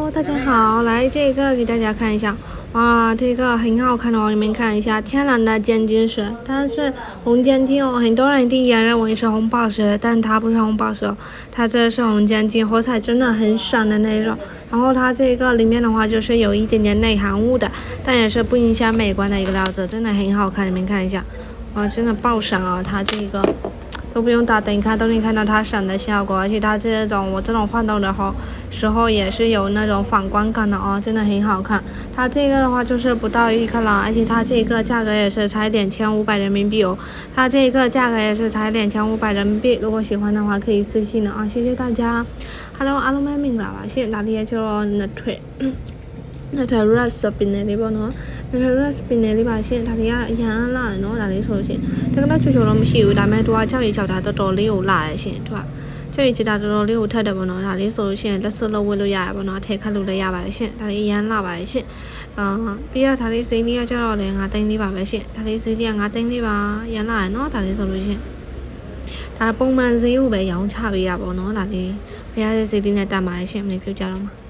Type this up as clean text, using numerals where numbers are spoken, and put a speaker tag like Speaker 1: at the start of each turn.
Speaker 1: Hello，大家好，来这个给大家看一下，哇，这个很好看哦，你们看一下，天然的尖晶石，它是红尖晶哦，很多人第一眼认为是红宝石，但它不是红宝石，它这是红尖晶，火彩真的很闪的那种。然后它这个里面的话就是有一点点内含物的，但也是不影响美观的一个料子，真的很好看，你们看一下，哇，真的爆闪啊，它这个。都不用打灯看都能看到它闪的效果，而且它这种我这种晃动的时候也是有那种反光感的哦，真的很好看。它这个的话就是不到1克拉，而且它这个价格也是才2500人民币哦，它这个价格也是才2500人民币。如果喜欢的话可以私信的啊，谢谢大家。Hello， အားလုံးပဲမင်္ဂလာပါရှင်။ဒါလေးကျတော့Naturalist ပင်လေးပေါ့နော် Naturalist ပင်လေးပါရှင်ဒါလေးကအရန်လာရနော်ဒါလေးဆိုလို့ရှင်တကယ်တော့ချိုတော့မရှိဘူးဒါပေမဲ့သူကကြောက်ရည်ကြောက်တာတော်တော်လေးကိုလာရရှင်သူကကြောက်ရည်ကြောက်တာတော်တော်လေးကိုထက်တယ်ပေါ့နော်ဒါလေးဆိုလို့ရှင်လက်စွပ်လို့ဝတ်လို့ရရပေါ့နော်ထည့်ခတ်လို့လည်းရပါတယ်ရှင်ဒါလေးအရန်လာပါတယ်ရှင်ပြီးတော့ဒါလေးစိမ်းလေးကကျတော့လည်း9သိန်းလေးပါပဲရှင်ဒါလေးစိမ်းလေးက9သိန်းလေးပါရန်လာရနော်ဒါလေးဆိုလို့ရှင်ဒါပုံမှန်ဈေးကိုပဲရောင်းချပေးရပေါ့နော်ဒါလေးဘုရားရဲ့ဈေးလေးနဲ့တတ်ပါတယ်ရှင်မနေ့ပြောကြတော့မှာ